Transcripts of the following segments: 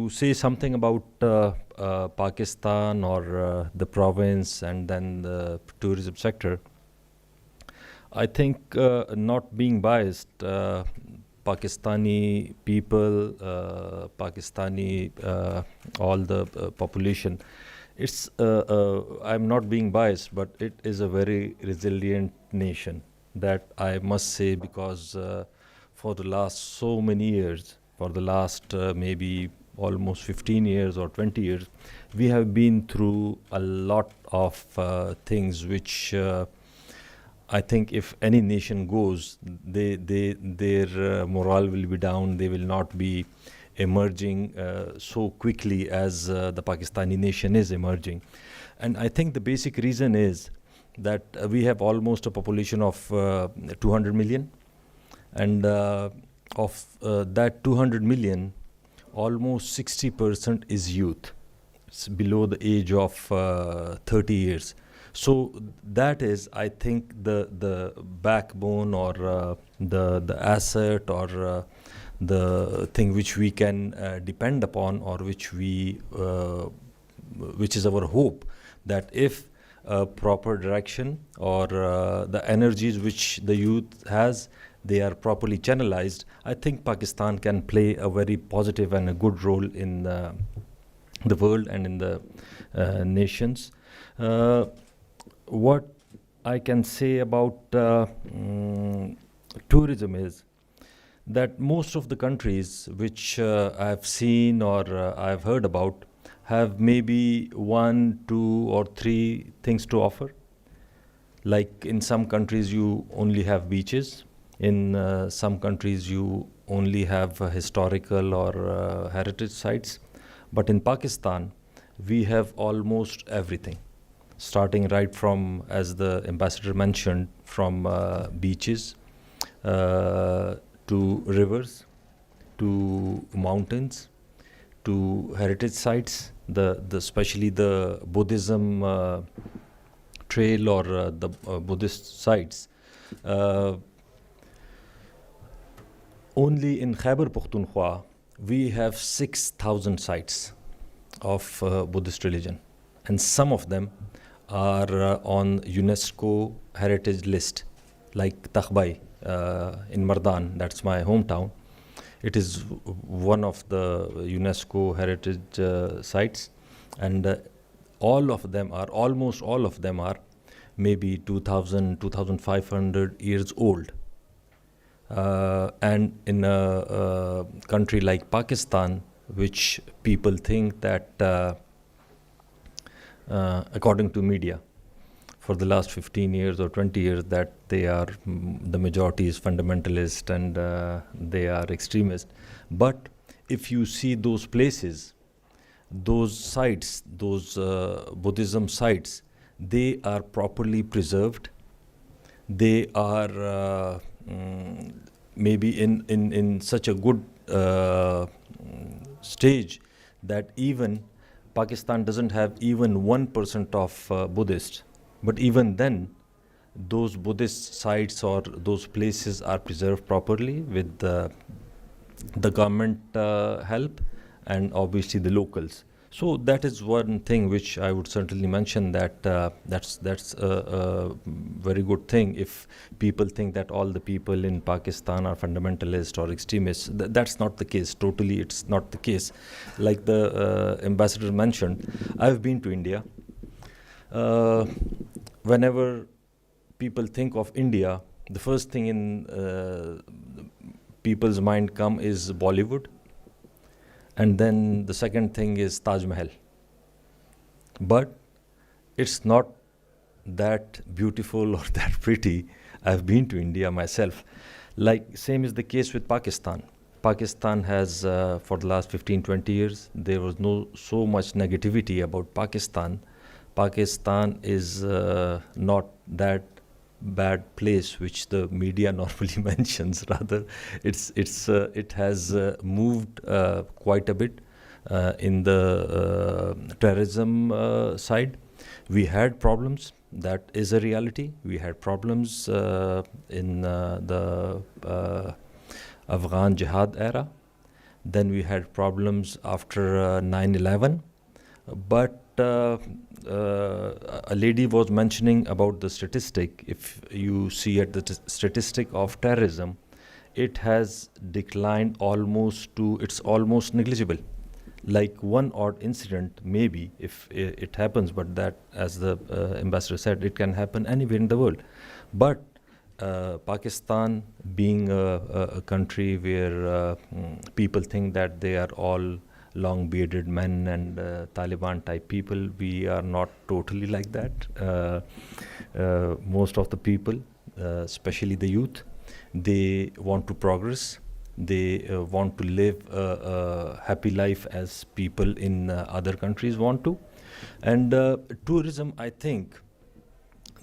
to say something about Pakistan or the province and then the tourism sector, I think not being biased, Pakistani people, Pakistani, all the population, I'm not being biased, but it is a very resilient nation. That I must say, because for the last so many years, for the last maybe almost 15 years or 20 years, we have been through a lot of things which I think if any nation goes, their morale will be down. They will not be emerging so quickly as the Pakistani nation is emerging. And I think the basic reason is that we have almost a population of 200 million. And of that 200 million, almost 60% is youth. It's below the age of 30 years. So that is, I think, the backbone or the asset or the thing which we can depend upon, or which is our hope, that if proper direction or the energies which the youth has, they are properly channelized, I think Pakistan can play a very positive and a good role in the world and in the nations. What I can say about tourism is that most of the countries which I've seen or I've heard about have maybe 1, 2, or 3 things to offer. Like in some countries you only have beaches. In some countries you only have historical or heritage sites. But in Pakistan, we have almost everything. Starting right from, as the ambassador mentioned, from beaches to rivers, to mountains, to heritage sites, especially the Buddhism trail or the Buddhist sites. Only in Khyber Pakhtunkhwa, we have 6,000 sites of Buddhist religion, and some of them are on UNESCO heritage list, like Takhbai in Mardan, that's my hometown. It is one of the UNESCO heritage sites, and almost all of them are maybe 2,000, 2,500 years old. And in a country like Pakistan, which people think that, according to media, for the last 15 years or 20 years, that the majority is fundamentalist and they are extremist. But if you see those places, those sites, those Buddhism sites, they are properly preserved. They are maybe in such a good stage that even Pakistan doesn't have even 1% of Buddhists. But even then, those Buddhist sites or those places are preserved properly with the government help and obviously the locals. So that is one thing which I would certainly mention, that that's a very good thing. If people think that all the people in Pakistan are fundamentalist or extremists, that's not the case. Totally, it's not the case. Like the ambassador mentioned, I've been to India. Whenever people think of India, the first thing in people's mind is Bollywood. And then the second thing is Taj Mahal. But it's not that beautiful or that pretty. I've been to India myself. Like, same is the case with Pakistan. Pakistan has, for the last 15, 20 years, there was so much negativity about Pakistan. Pakistan is not that bad place which the media normally mentions. Rather, it has moved quite a bit in the terrorism side. We had problems. That is a reality. We had problems in the Afghan jihad era. Then we had problems after 9/11. But a lady was mentioning about the statistic. If you see at the statistic of terrorism, it has declined it's almost negligible. Like one odd incident, maybe, if it happens, but that, as the ambassador said, it can happen anywhere in the world. But Pakistan, being a country where people think that they are all long bearded men and Taliban type people, we are not totally like that. Most of the people, especially the youth, they want to progress. They want to live a happy life as people in other countries want to. And tourism, I think,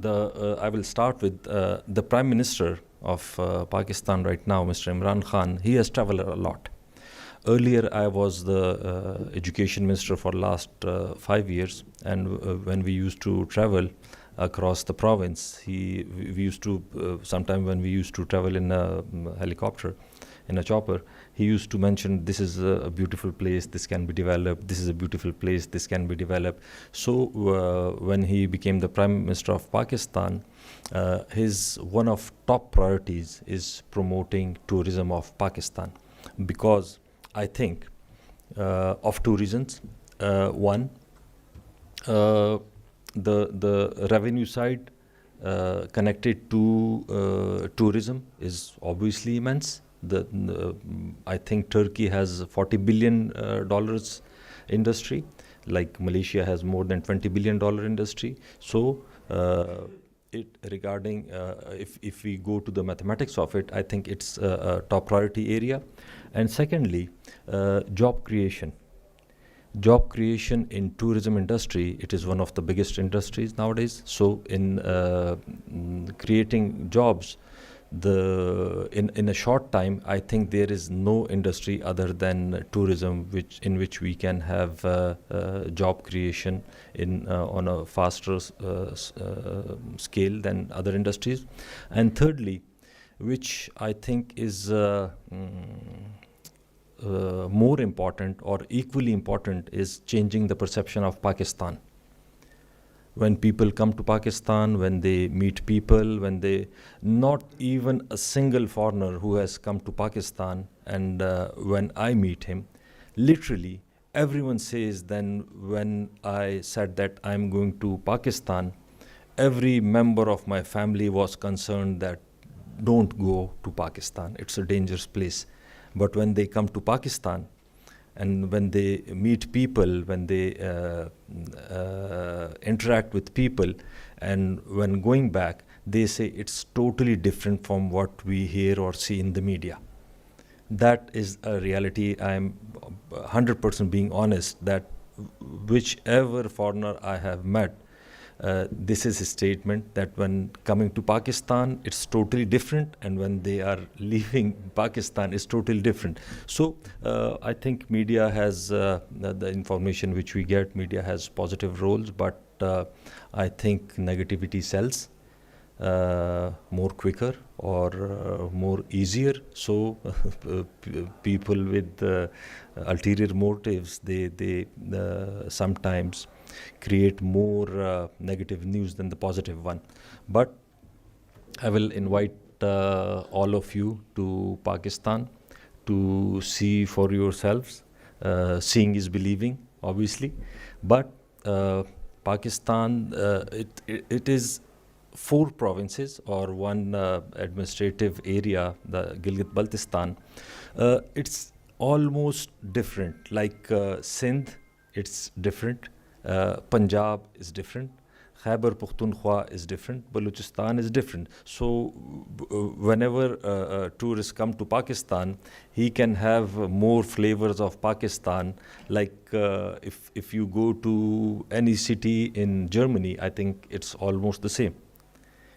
I will start with the Prime Minister of Pakistan right now, Mr. Imran Khan. He has traveled a lot. Earlier, I was the education minister for last 5 years, and when we used to travel across the province, we used to sometime when we used to travel in a helicopter, in a chopper, he used to mention, this is a beautiful place, this can be developed, this is a beautiful place, this can be developed. So when he became the Prime Minister of Pakistan, his one of top priorities is promoting tourism of Pakistan, because I think of two reasons. One, the revenue side connected to tourism is obviously immense. I think Turkey has $40 billion industry, like Malaysia has more than $20 billion industry. So regarding if we go to the mathematics of it, I think it's a top priority area. And secondly, job creation. Job creation in tourism industry, it is one of the biggest industries nowadays. So in creating jobs, in a short time, I think there is no industry other than tourism in which we can have job creation on a faster scale than other industries. And thirdly, which I think is more important or equally important, is changing the perception of Pakistan. When people come to Pakistan, when they meet people, not even a single foreigner who has come to Pakistan, and when I meet him, literally everyone says, then when I said that I'm going to Pakistan, every member of my family was concerned that don't go to Pakistan, it's a dangerous place. But when they come to Pakistan, and when they meet people, when they interact with people, and when going back, they say it's totally different from what we hear or see in the media. That is a reality. I'm 100% being honest that whichever foreigner I have met, this is a statement that when coming to Pakistan, it's totally different, and when they are leaving Pakistan, it's totally different. So I think media has the information which we get. Media has positive roles, but I think negativity sells more quicker or more easier. So people with ulterior motives, they sometimes create more negative news than the positive one. But I will invite all of you to Pakistan to see for yourselves. Seeing is believing, obviously. But Pakistan, it is 4 provinces or one administrative area, the Gilgit-Baltistan. It's almost different. Like Sindh, it's different. Punjab is different. Khyber Pakhtunkhwa is different. Balochistan is different. So whenever a tourist come to Pakistan, he can have more flavors of Pakistan. Like if you go to any city in Germany, I think it's almost the same.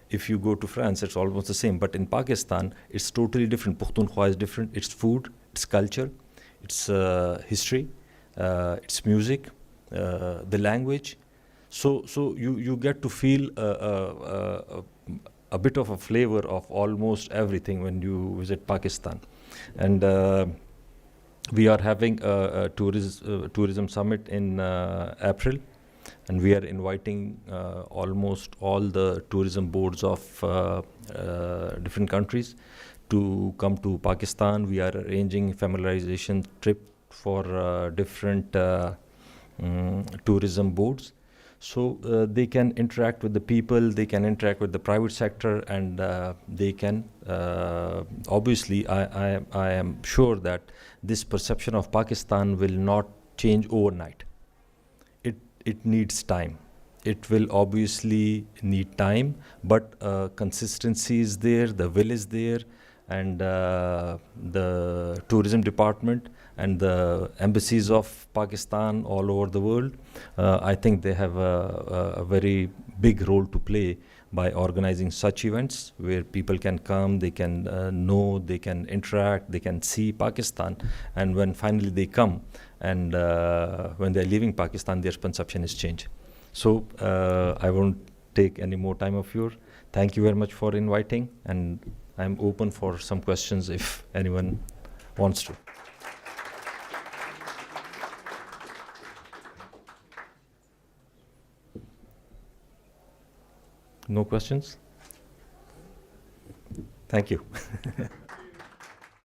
If you go to France, it's almost the same. But in Pakistan, it's totally different. Pakhtunkhwa is different. It's food, it's culture, it's history, it's music, the language. So you get to feel a bit of a flavor of almost everything when you visit Pakistan. And We are having a tourism summit in April, and we are inviting almost all the tourism boards of different countries to come to Pakistan. We are arranging familiarization trip for different tourism boards, so they can interact with the people, they can interact with the private sector, and they can obviously, I am sure that this perception of Pakistan will not change overnight. It needs time. It will obviously need time, but consistency is there, the will is there, and the tourism department and the embassies of Pakistan all over the world, I think they have a very big role to play by organizing such events where people can come, they can know, they can interact, they can see Pakistan, and when finally they come and when they're leaving Pakistan, their perception is changed. So I won't take any more time of yours. Thank you very much for inviting, and I'm open for some questions if anyone wants to. No questions? Thank you.